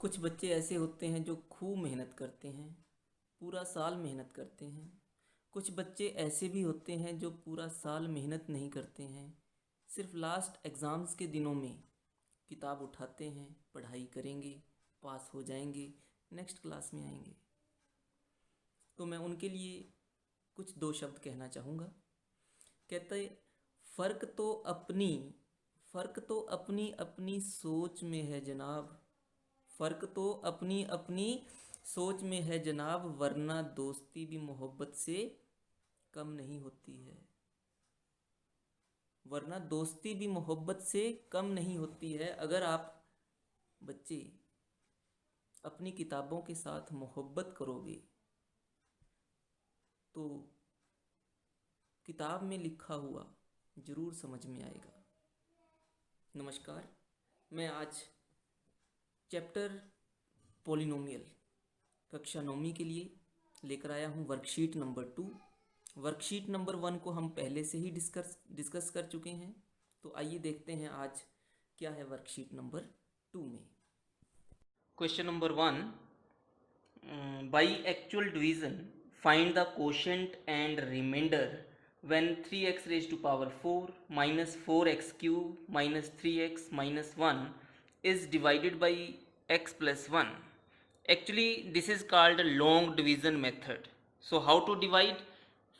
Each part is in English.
कुछ बच्चे ऐसे होते हैं जो खूब मेहनत करते हैं, पूरा साल मेहनत करते हैं। कुछ बच्चे ऐसे भी होते हैं जो पूरा साल मेहनत नहीं करते हैं, सिर्फ लास्ट एग्ज़ाम्स के दिनों में किताब उठाते हैं, पढ़ाई करेंगे, पास हो जाएंगे, नेक्स्ट क्लास में आएंगे। तो मैं उनके लिए कुछ दो शब्द कहना चाहूँगा। कहते फ़र्क तो अपनी फ़र्क तो अपनी अपनी सोच में है जनाब। फ़र्क तो अपनी अपनी सोच में है जनाब, वरना दोस्ती भी मोहब्बत से कम नहीं होती है। वरना दोस्ती भी मोहब्बत से कम नहीं होती है। अगर आप बच्चे अपनी किताबों के साथ मोहब्बत करोगे तो किताब में लिखा हुआ ज़रूर समझ में आएगा। नमस्कार, मैं आज चैप्टर पोलिनोमियल कक्षा नौवीं के लिए लेकर आया हूँ वर्कशीट नंबर 2। वर्कशीट नंबर 1 को हम पहले से ही डिस्कस कर चुके हैं। तो आइए देखते हैं आज क्या है वर्कशीट नंबर 2 में। Question number 1, by actual division find the quotient and remainder when 3x raised to power 4 minus 4x cube minus 3x minus 1 is divided by x plus 1. Actually this is called a long division method. So how to divide?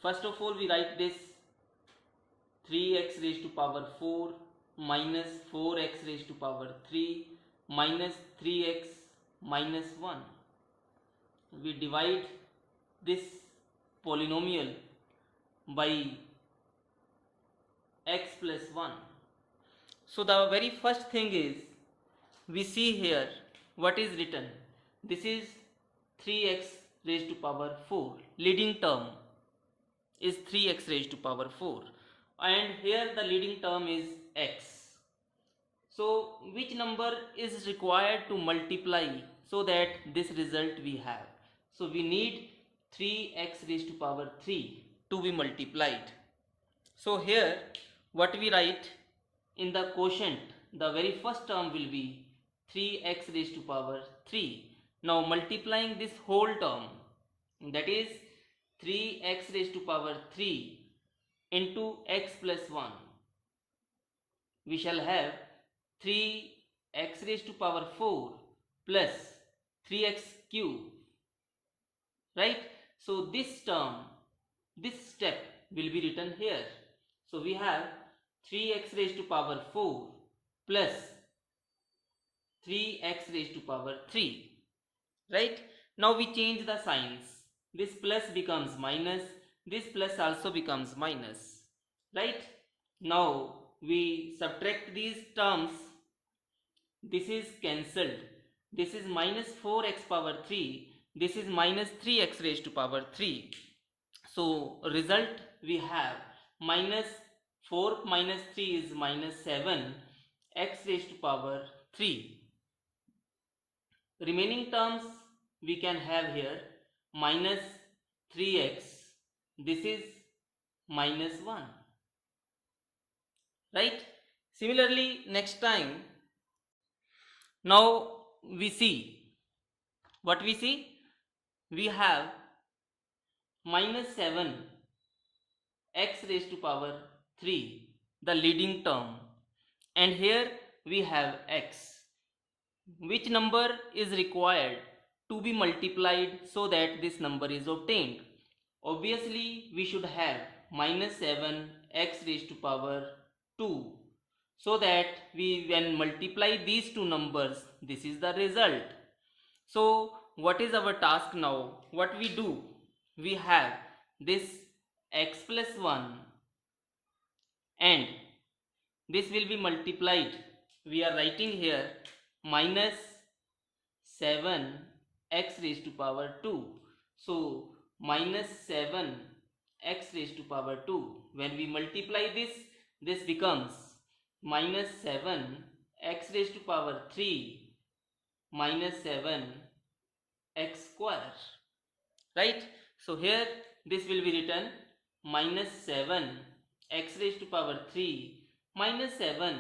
First of all we write this 3x raised to power 4 minus 4x raised to power 3 minus 3x minus 1. We divide this polynomial by x plus 1. So the very first thing is, we see here what is written. This is 3x raised to power 4. Leading term is 3x raised to power 4, and here the leading term is x. So which number is required to multiply so that this result we have? So we need 3x raised to power 3 to be multiplied. So here what we write in the quotient, the very first term will be 3x raised to power 3. Now multiplying this whole term, that is 3x raised to power 3 into x plus 1, we shall have 3x raised to power 4 plus 3x cube, right? So this term, this step will be written here. So we have 3x raised to power 4 plus 3x raised to power 3, right? Now we change the signs. This plus becomes minus, this plus also becomes minus, right? Now we subtract these terms. This is cancelled. This is minus 4x power 3. This is minus 3x raised to power 3. So result we have minus 4 minus 3 is minus 7 x raised to power 3. Remaining terms we can have here minus 3x. This is minus 1. Right? Similarly, next time, now we see what we see. We have minus 7 x raised to power 3, the leading term, and here we have x. Which number is required to be multiplied so that this number is obtained? Obviously we should have minus 7 x raised to power 2, so that we when multiply these two numbers, this is the result. So what is our task now? What we do? We have this x plus 1 and this will be multiplied. We are writing here minus 7 x raised to power 2. So minus 7 x raised to power 2. When we multiply this, this becomes minus 7 x raised to power 3 minus 7 x square, right? So here this will be written minus 7 x raised to power 3 minus 7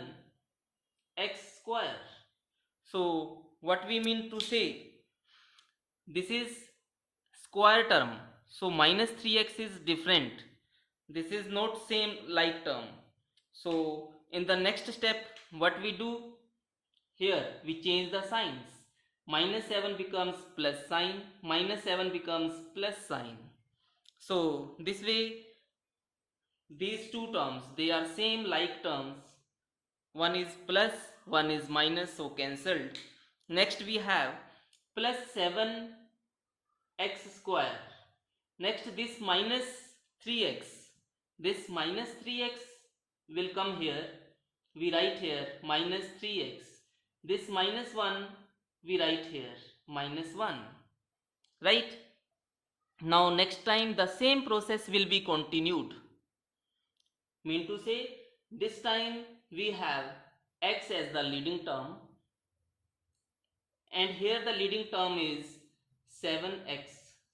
x square. So what we mean to say, this is square term, so minus 3x is different, this is not same like term. So in the next step what we do, here we change the signs, minus 7 becomes plus sign, minus 7 becomes plus sign. So this way these two terms, they are same like terms, one is plus, one is minus, so cancelled. Next we have plus 7x square. Next this minus 3x, this minus 3x will come here, we write here minus 3x, this minus 1 we write here minus 1, right? Now next time the same process will be continued, mean to say this time we have x as the leading term, and here the leading term is 7x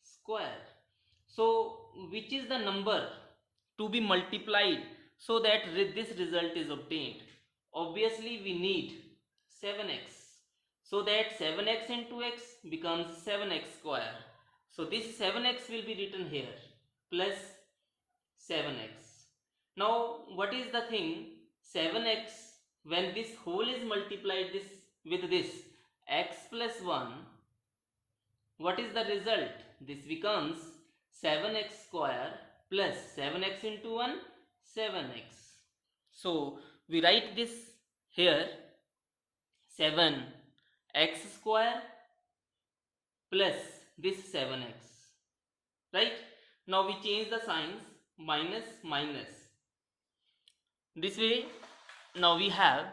square. So which is the number to be multiplied so that this result is obtained? Obviously we need 7x, so that 7x into x becomes 7x square. So this 7x will be written here plus 7x. Now what is the thing, 7x, when this whole is multiplied this with this x plus 1, what is the result? This becomes 7x square plus 7x into 1, 7x. So we write this here 7x square plus this 7x, right? Now we change the signs, minus minus, this way. Now we have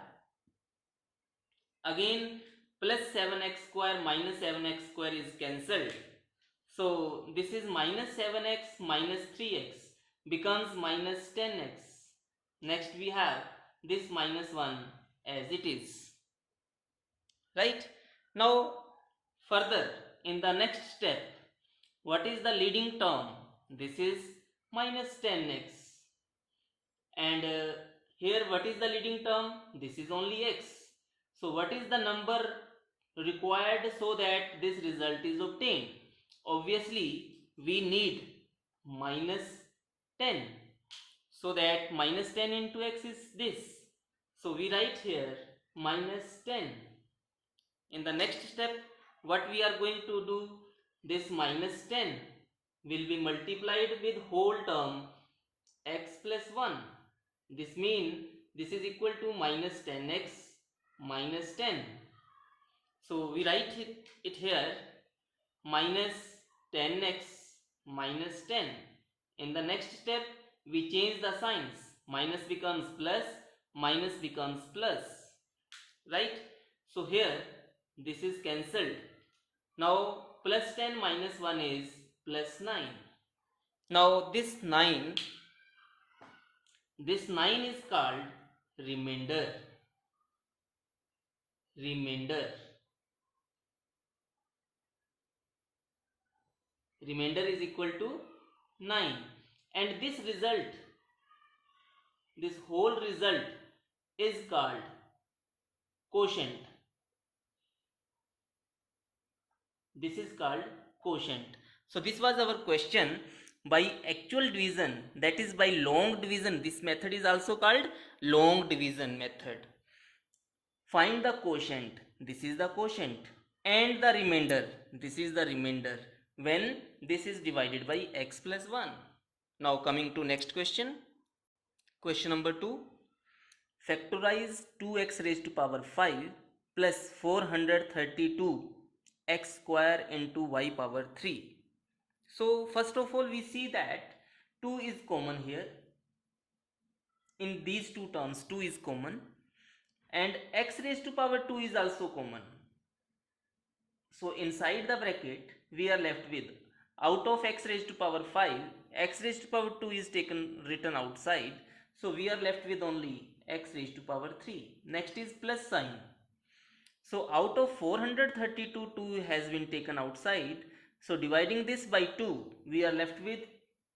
again plus 7x square minus 7x square is cancelled, so this is minus 7x minus 3x becomes minus 10x. Next we have this minus 1 as it is, right? Now further in the next step, what is the leading term? This is minus 10x, and here what is the leading term? This is only x. So what is the number required so that this result is obtained? Obviously we need minus 10, so that minus 10 into x is this, so we write here minus 10. In the next step what we are going to do, this minus 10 will be multiplied with whole term x plus 1. This means this is equal to minus 10x minus 10. So we write it here minus 10x minus 10. In the next step we change the signs, minus becomes plus, minus becomes plus, right? So here this is cancelled. Now plus 10 minus 1 is plus 9. Now this 9 is called remainder. Remainder is equal to 9, and this result, this whole result is called quotient. This is called quotient. So this was our question by actual division, that is by long division. This method is also called long division method. Find the quotient, this is the quotient, and the remainder, this is the remainder, when this is divided by x plus 1. Now coming to next question. Question number 2. Factorize 2x raised to power 5 plus 432 x square into y power 3. So first of all we see that 2 is common here. In these two terms 2 is common, and x raised to power 2 is also common. So inside the bracket we are left with, out of x raised to power 5, x raised to power 2 is written outside, so we are left with only x raised to power 3. Next is plus sign. So out of 432, 2 has been taken outside, so dividing this by 2 we are left with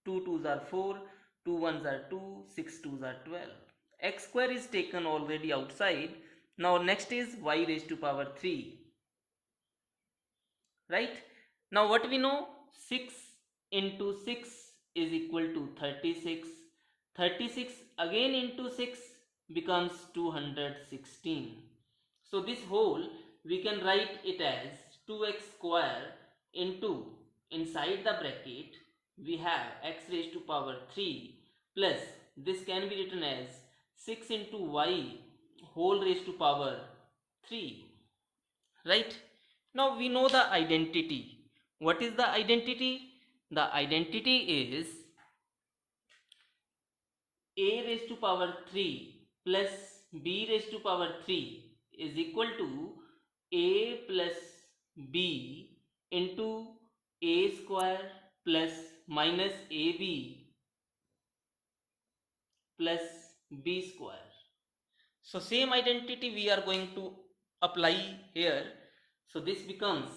2 2s are 4, 2 1s are 2, 6 2s are 12. X square is taken already outside. Now next is y raised to power 3. right? Now what we know, 6 into 6 is equal to 36. 36 again into 6 becomes 216. So this whole we can write it as 2x square into, inside the bracket we have x raised to power 3 plus, this can be written as 6 into y whole raised to power 3, right? Now we know the identity. What is the identity? The identity is a raised to power 3 plus b raised to power 3 is equal to a plus b into a square plus minus ab plus b square. So same identity we are going to apply here. So this becomes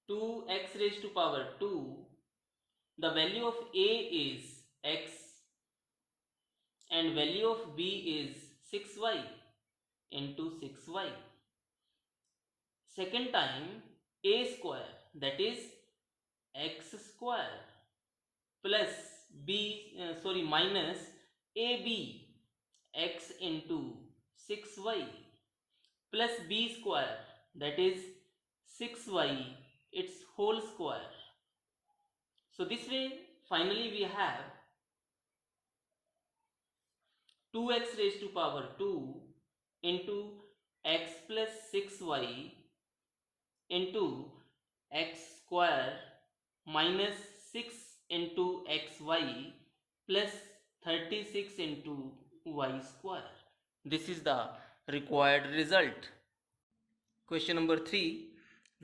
2x raised to power 2. The value of a is x and value of b is 6y into 6y. Second time, a square, that is x square plus minus ab x into 6y plus b square, that is 6y its whole square. So this way finally we have 2x raised to power 2 into x plus 6y into x square minus 6 into xy plus 36 into y square. This is the required result. Question number 3.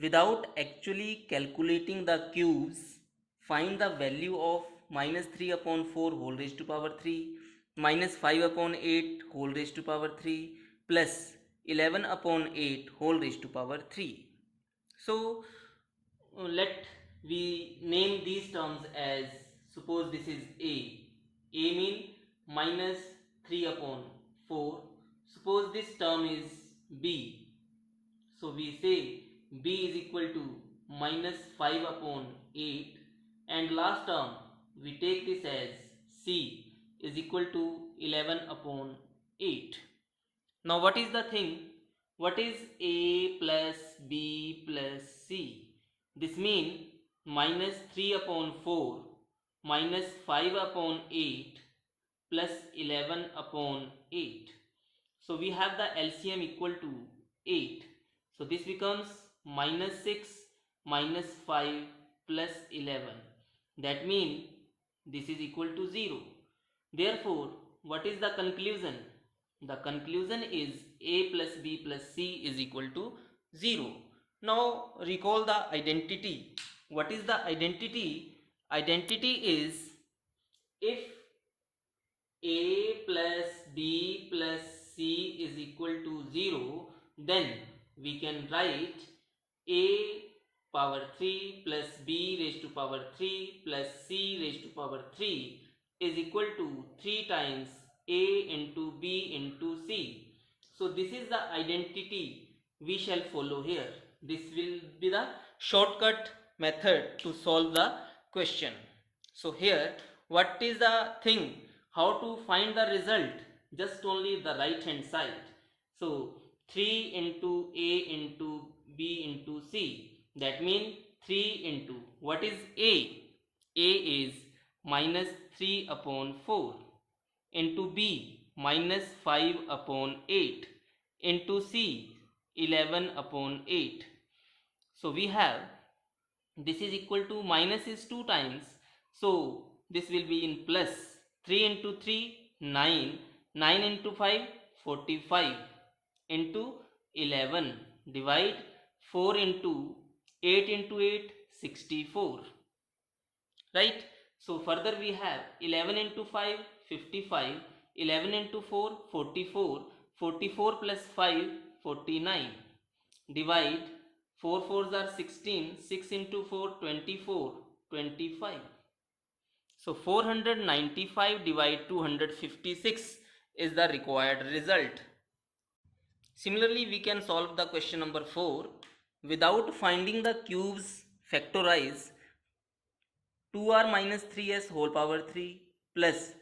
Without actually calculating the cubes, find the value of minus 3 upon 4 whole raised to power 3, minus 5 upon 8 whole raised to power 3, plus 11 upon 8 whole raised to power 3. So let we name these terms as, suppose this is a. A mean minus 3 upon 4. Suppose this term is b. So we say b is equal to minus 5 upon 8, and last term we take this as c is equal to 11 upon 8. Now what is the thing? What is a plus b plus c? This means minus 3 upon 4 minus 5 upon 8 plus 11 upon 8. So we have the LCM equal to 8. So this becomes minus 6 minus 5 plus 11. That means this is equal to 0. Therefore, what is the conclusion? The conclusion is a plus b plus c is equal to 0. Now recall the identity. What is the identity? Identity is, if a plus b plus c is equal to 0, then we can write a power 3 plus b raised to power 3 plus c raised to power 3 is equal to 3 times a into b into c. So this is the identity we shall follow here. This will be the shortcut method to solve the question. So here, what is the thing? How to find the result? Just only the right hand side. So 3 into a into b into c. That means 3 into, what is a? A is minus 3 upon 4 into b minus 5 upon 8 into c 11 upon 8. So we have, this is equal to, minus is 2 times, so this will be in plus. 3 into 3 9, 9 into 5 45 into 11, divide 4 into 8 into 8 64, right? So further we have 11 into 5 55, 11 into 4 44, 44 plus 5 49, divide 4 4s are 16, 6 into 4 24, 25. So 495 divide 256 is the required result. Similarly, we can solve the question number 4. without finding the cubes, factorize 2r minus 3s whole power 3 plus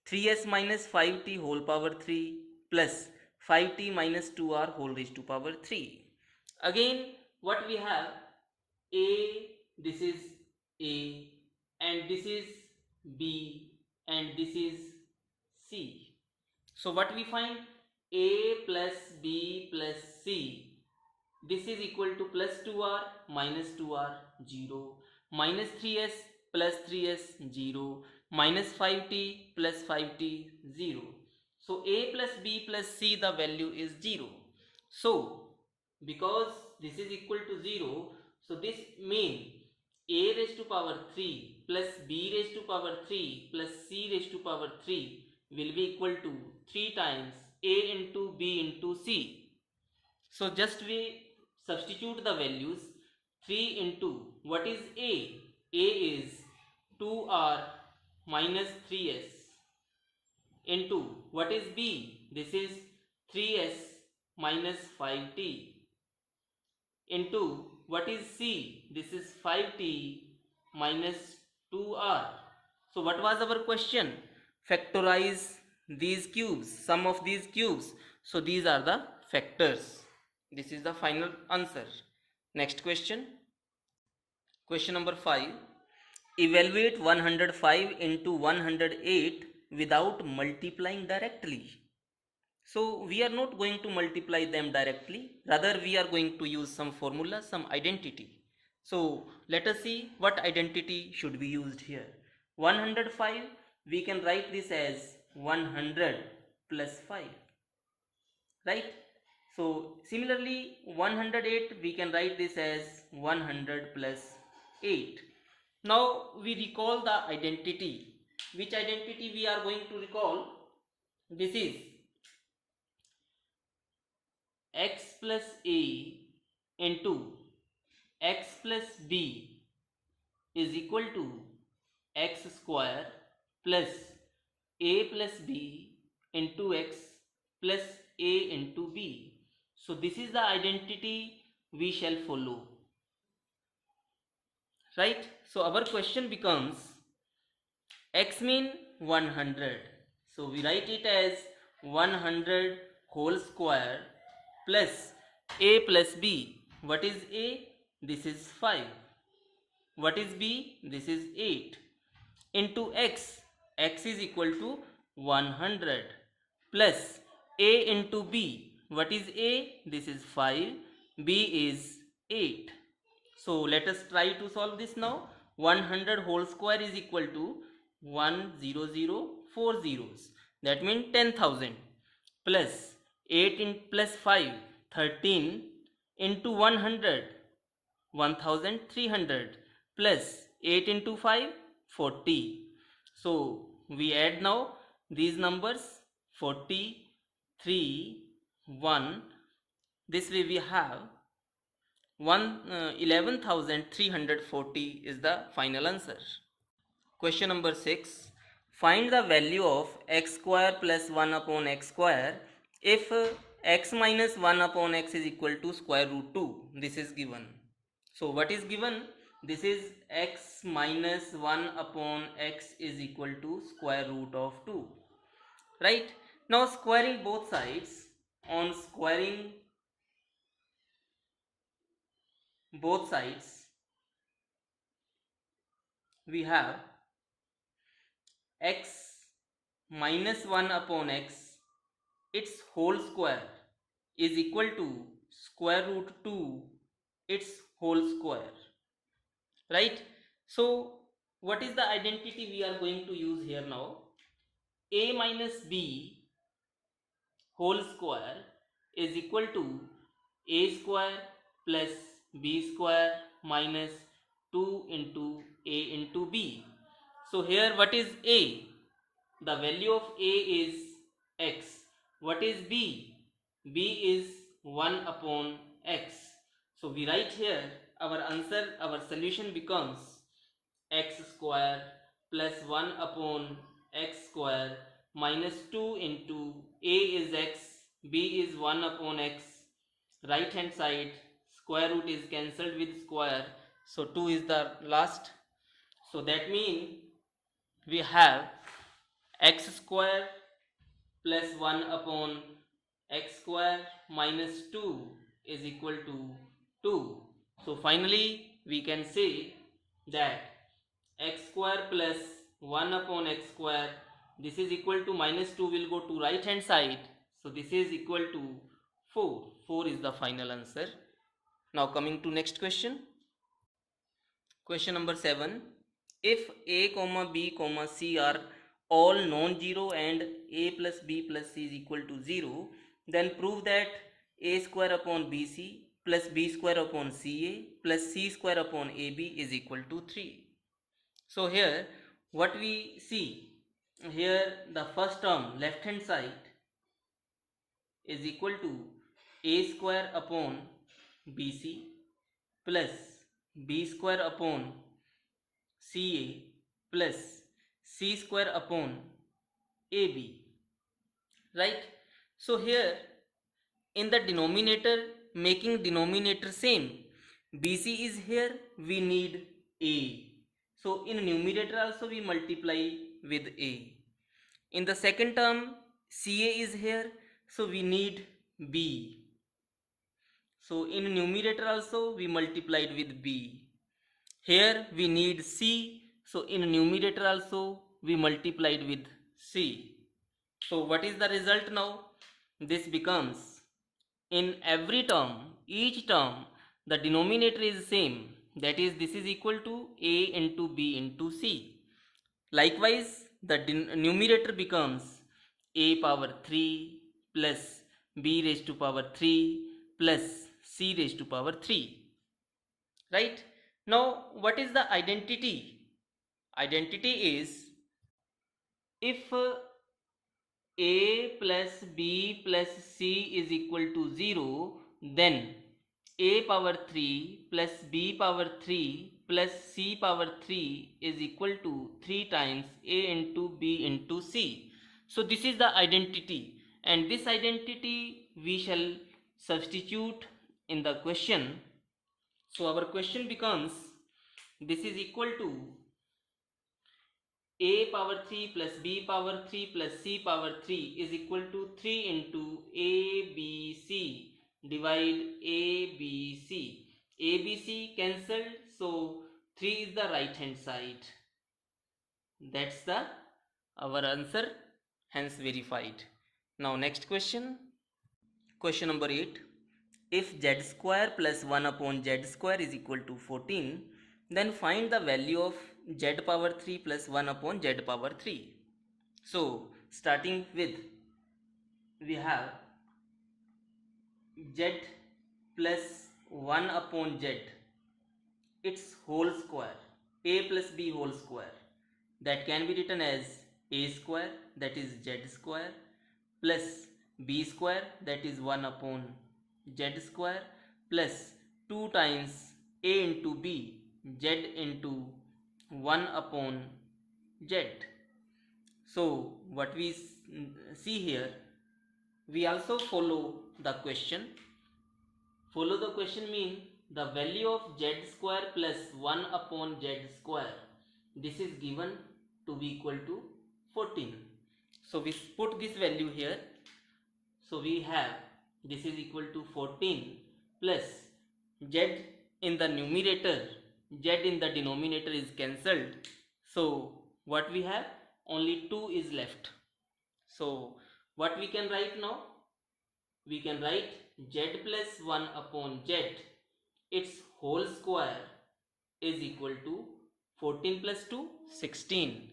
3s minus 5t whole power 3 plus 5t minus 2r whole raised to power 3. Again, what we have, a, this is a, and this is b, and this is c. So what we find, a plus b plus c, this is equal to plus 2r minus 2r 0, minus 3s plus 3s 0, minus 5t plus 5t 0. So a plus b plus c, the value is 0. So because this is equal to 0, so this means a raised to power 3 plus b raised to power 3 plus c raised to power 3 will be equal to 3 times a into b into c. So just we substitute the values. 3 into what is a? A is 2r minus 3s into what is b? This is 3s minus 5t into what is c? This is 5t minus 2r. So what was our question? Factorize these cubes, sum of these cubes. So these are the factors. This is the final answer. Next question. Question number 5. Evaluate 105 into 108 without multiplying directly. So we are not going to multiply them directly, rather we are going to use some formula, some identity. So let us see what identity should be used here. 105, we can write this as 100 plus 5, right? So similarly 108, we can write this as 100 plus 8. Now we recall the identity. Which identity we are going to recall? This is x plus a into x plus b is equal to x square plus a plus b into x plus a into b. So this is the identity we shall follow, right? So our question becomes, x mean 100, so we write it as 100 whole square plus a plus b. What is a? This is 5. What is b? This is 8. Into x. X is equal to 100 plus a into b. What is a? This is 5. B is 8. So let us try to solve this now. 100 whole square is equal to 100 zeros. That means 10,000 plus 8 in plus 5, 13 into 100, 1300 plus 8 into 5, 40. So we add now these numbers, 40, 3, 1. This way we have 11,340 is the final answer. Question number 6. Find the value of x square plus 1 upon x square if x minus 1 upon x is equal to square root 2. This is given. So what is given? This is x minus 1 upon x is equal to square root of 2. Right? Now squaring both sides. On squaring both sides, we have x minus 1 upon x, its whole square is equal to square root 2 its whole square, right? So what is the identity we are going to use here now? A minus b whole square is equal to a square plus b square minus 2 into a into b. So here what is a? The value of a is x. What is b? B is 1 upon x. So we write here our answer, our solution becomes x square plus 1 upon x square minus 2 into a is x, b is 1 upon x, right hand side square root is cancelled with square, so 2 is the last. So that means we have x square plus 1 upon x square minus 2 is equal to 2. So finally we can say that x square plus 1 upon x square, this is equal to minus 2 will go to right hand side, so this is equal to 4. 4 is the final answer. Now coming to next question. Question number 7. If a comma b comma c are all non-zero and a plus b plus c is equal to 0, then prove that a square upon bc plus b square upon ca plus c square upon ab is equal to 3. So here what we see, here the first term left hand side is equal to a square upon bc plus b square upon ca plus c square upon ab, right? So here in the denominator, making denominator same, bc is here, we need a, so in numerator also we multiply with a. In the second term ca is here, so we need b, so in numerator also we multiplied with b. Here we need c, so in numerator also we multiplied with c. So what is the result now? This becomes, in every term, each term, the denominator is same, that is this is equal to a into b into c. Likewise the numerator becomes a power 3 plus b raised to power 3 plus c raised to power 3, right? Now what is the identity? Identity is, if a plus b plus c is equal to 0, then a power 3 plus b power 3 plus c power 3 is equal to 3 times a into b into c. So this is the identity, and this identity we shall substitute in the question. So our question becomes, this is equal to a power 3 plus b power 3 plus c power 3 is equal to 3 into abc divide abc. abc cancelled, so 3 is the right hand side. That's the our answer, hence verified. Now next question. Question number 8. If z square plus 1 upon z square is equal to 14, then find the value of z power 3 plus 1 upon z power 3. So starting with, we have z plus 1 upon z, its whole square, a plus b whole square, that can be written as a square, that is z square, plus b square, that is 1 upon z square, plus 2 times a into b, z into 1 upon z. So what we see here, we also follow the question. Follow the question mean the value of z square plus 1 upon z square, this is given to be equal to 14. So we put this value here. So we have, this is equal to 14 plus z in the numerator, z in the denominator is cancelled. So what we have, only 2 is left. So what we can write now? We can write z plus 1 upon z, its whole square is equal to 14 plus 2, 16.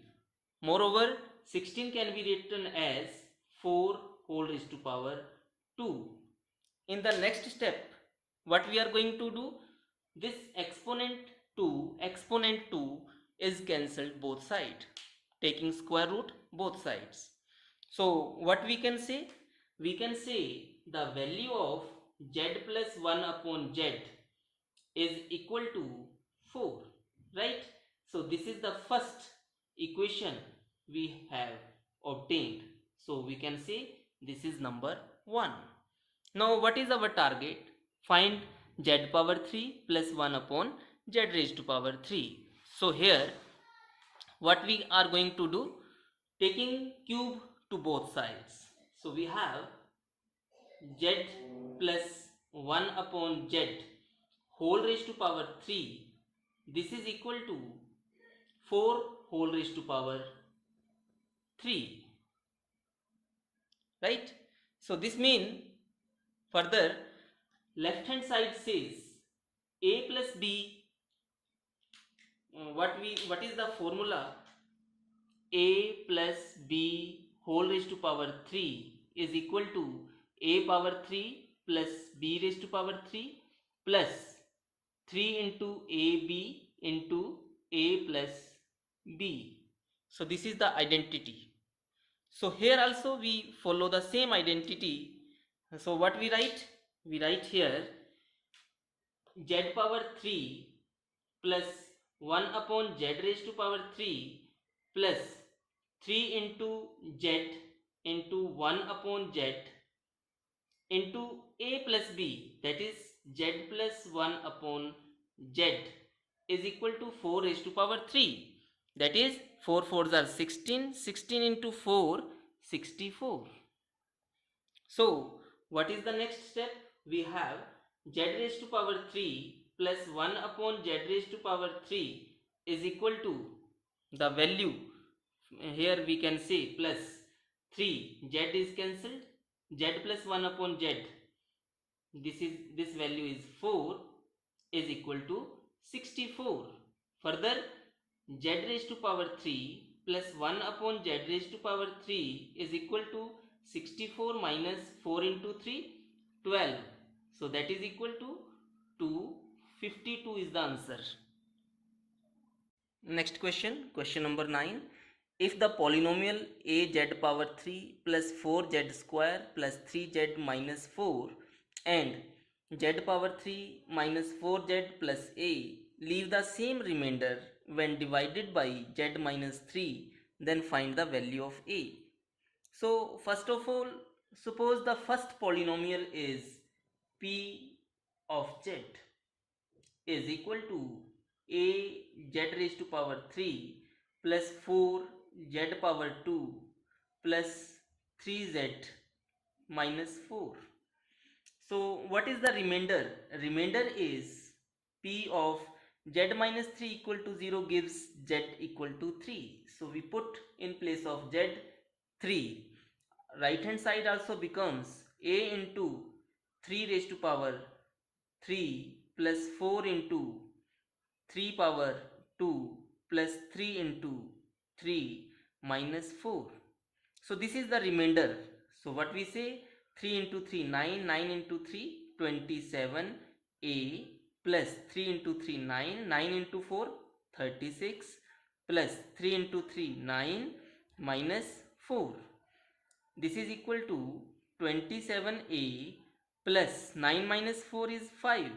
Moreover, 16 can be written as 4 whole raised to power 2. In the next step, what we are going to do, this exponent 2 is cancelled both sides, taking square root both sides. So what we can say? We can say the value of z plus 1 upon z is equal to 4, right? So this is the first equation we have obtained. So we can say this is number 1. Now what is our target? Find z power 3 plus 1 upon z raised to power 3. So here what we are going to do, taking cube to both sides. So we have z plus 1 upon z whole raised to power 3. This is equal to 4 whole raised to power 3. Right? So this means further left hand side says a plus b. What is the formula? A plus b whole raised to power 3 is equal to a power 3 plus b raised to power 3 plus 3 into ab into a plus b. So this is the identity. So here also we follow the same identity. So what we write? We write here z power 3 plus 1 upon z raised to power 3 plus 3 into z into 1 upon z into a plus b, that is z plus 1 upon z is equal to 4 raised to power 3. That is 4 4s are 16, 16 into 4, 64. So what is the next step? We have z raised to power 3 plus 1 upon z raised to power 3 is equal to the value, here we can say plus 3, z is cancelled, z plus 1 upon z, this value is 4, is equal to 64. Further z raised to power 3 plus 1 upon z raised to power 3 is equal to 64 minus 4 into 3, 12. So that is equal to 252 is the answer. Next question, question number 9. If the polynomial a z power 3 plus 4z square plus 3z minus 4 and z power 3 minus 4z plus a leave the same remainder when divided by z minus 3, then find the value of a. So first of all, suppose the first polynomial is p of z is equal to a z raised to power 3 plus 4 z power 2 plus 3z minus 4. So what is the remainder? Remainder is p of z minus 3 equal to 0 gives z equal to 3. So we put in place of z 3. Right hand side also becomes a into 3 raised to power 3 plus 4 into 3 power 2 plus 3 into 3 minus 4. So this is the remainder. So what we say, 3 into 3 9, 9 into 3 27 a plus 3 into 3 9, 9 into 4 36 plus 3 into 3 9 minus 4. This is equal to 27a plus 9 minus 4 is 5.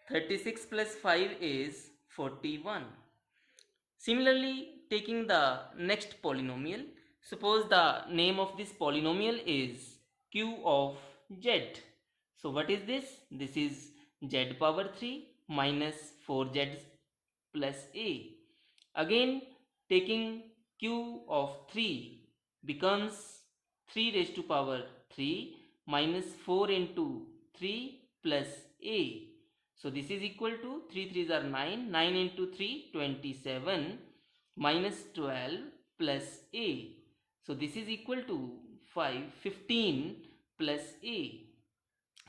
36 plus 5 is 41. Similarly, taking the next polynomial, suppose the name of this polynomial is q of z. So what is this? This is z power 3 minus 4z plus a. Again, taking q of 3 becomes 3 raised to power 3 minus 4 into 3 plus a. So this is equal to 3 3s are 9, 9 into 3 27 minus 12 plus a. So this is equal to 5 15 plus a.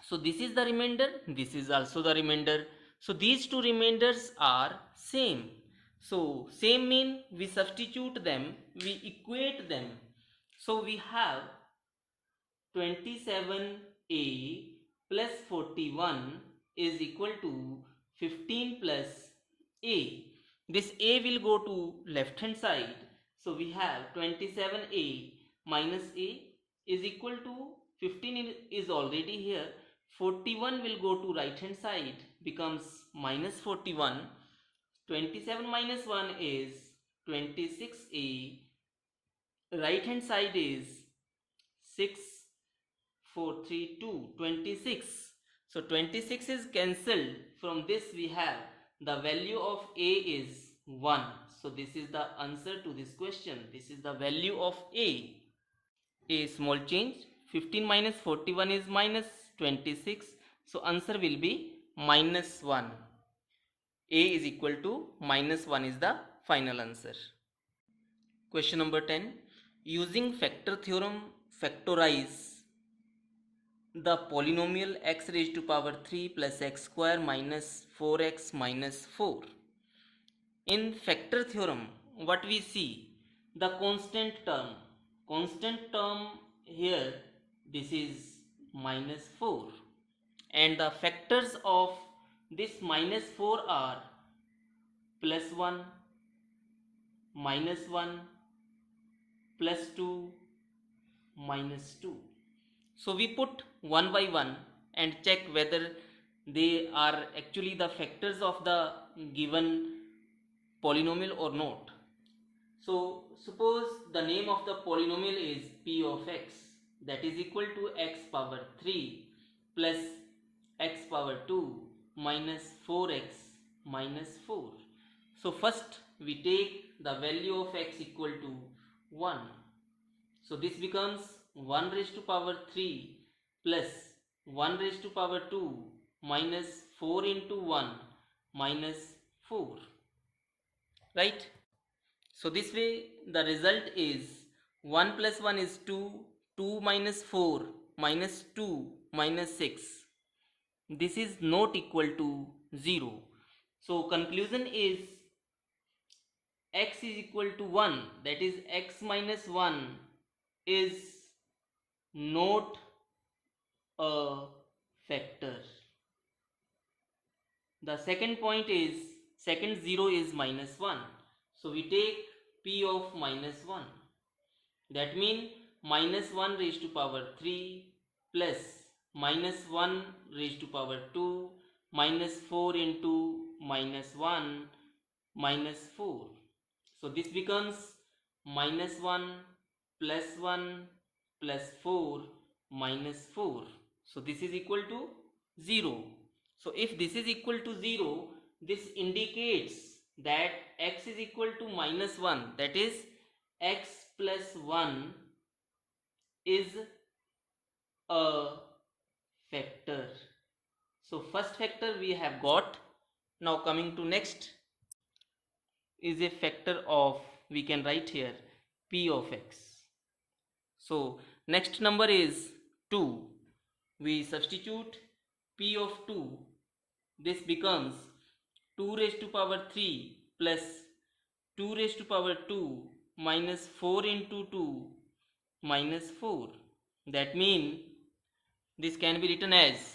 So this is the remainder, this is also the remainder. So these two remainders are same. So same mean we substitute them, we equate them. So we have 27a plus 41 is equal to 15 plus a. This a will go to left hand side. So we have 27a minus a is equal to 15 is already here. 41 will go to right hand side, becomes minus 41. 27 minus 1 is 26a. Right hand side is 6 4 3 2 26. So 26 is cancelled. From this we have the value of A is 1. So this is the answer to this question. This is the value of A. A small change. 15 minus 41 is minus 26. So answer will be minus 1. A is equal to minus 1 is the final answer. Question number 10. Using factor theorem, factorize the polynomial x raised to power 3 plus x square minus 4x minus 4. In factor theorem, what we see? The constant term here, this is minus 4, and the factors of this minus 4 are plus 1, minus 1, plus 2, minus 2. So we put one by one and check whether they are actually the factors of the given polynomial or not. So suppose the name of the polynomial is p of x, that is equal to x power 3 plus x power 2 minus 4x minus 4. So first we take the value of x equal to 1. So this becomes 1 raised to power 3 plus 1 raised to power 2 minus 4 into 1 minus 4. Right? So this way the result is 1 plus 1 is 2, 2 minus 4 minus 2 minus 6. This is not equal to 0. So conclusion is x is equal to 1, that is x minus 1 is not a factor. The second point is, second 0 is minus 1. So we take p of minus 1. That means minus 1 raised to power 3 plus minus 1 raised to power 2 minus 4 into minus 1 minus 4. So this becomes minus 1 plus 1 plus 4 minus 4. So this is equal to 0. So if this is equal to 0, this indicates that x is equal to minus 1, that is x plus 1 is a factor. So first factor we have got. Now coming to next is a factor of, we can write here p of x. So next number is 2. We substitute p of 2. This becomes 2 raised to power 3 plus 2 raised to power 2 minus 4 into 2 minus 4. That means this can be written as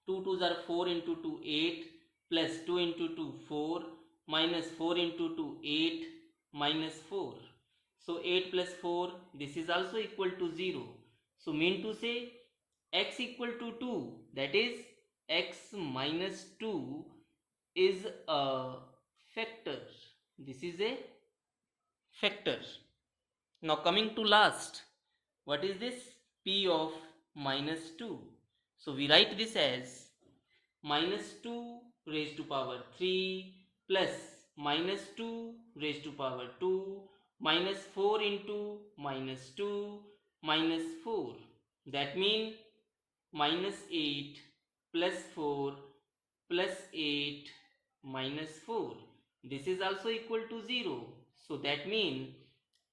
2 2s are 4 into 2 8 plus 2 into 2 4 minus 4 into 2 8 minus 4. So 8 plus 4, this is also equal to 0. So mean to say x equal to 2, that is x minus 2 is a factor. This is a factor. Now coming to last, what is this? P of minus 2. So we write this as minus 2 raised to power 3 plus minus 2 raised to power 2 minus 4 into minus 2 minus 4. That means minus 8 plus 4 plus 8 minus 4. This is also equal to 0. So that means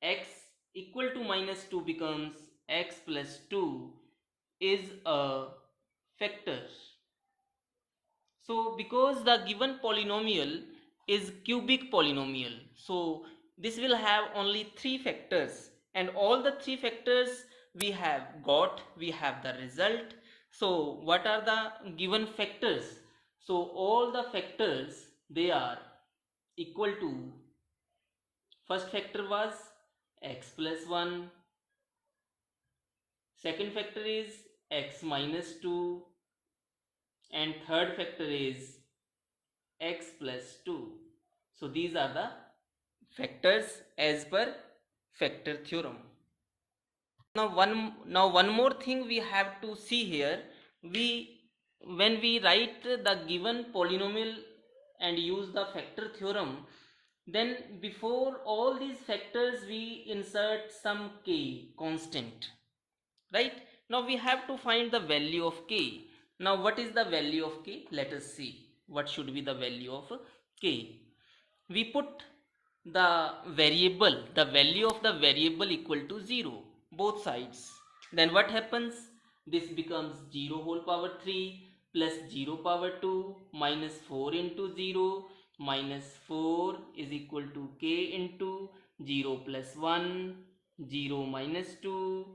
x equal to minus 2 becomes x plus 2 is a factor. So because the given polynomial is cubic polynomial, so this will have only 3 factors, and all the 3 factors we have got, we have the result. So what are the given factors? So all the factors, they are equal to, first factor was x plus 1, second factor is x minus 2, and third factor is x plus 2. So these are the factors as per factor theorem. Now one more thing we have to see here, when we write the given polynomial and use the factor theorem, then before all these factors we insert some k constant, right? Now we have to find the value of k. Now what is the value of k? Let us see what should be the value of k. We put the value of the variable equal to 0 both sides. Then what happens? This becomes 0 whole power 3 plus 0 power 2 minus 4 into 0 minus 4 is equal to k into 0 plus 1, 0 minus 2,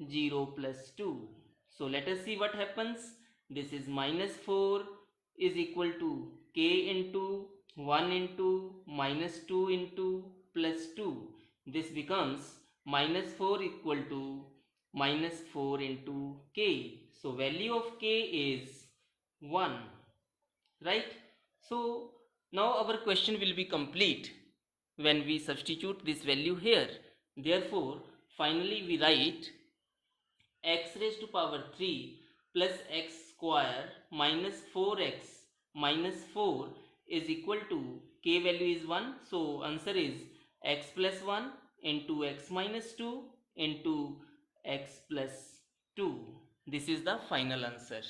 0 plus 2. So let us see what happens. This is minus 4 is equal to k into 1 into minus 2 into plus 2. This becomes minus 4 equal to minus 4 into k. So value of k is 1, right? So now our question will be complete when we substitute this value here. Therefore finally we write x raised to power 3 plus x square minus 4x minus 4 is equal to k value is 1. So answer is x plus 1 into x minus 2 into x plus 2. This is the final answer.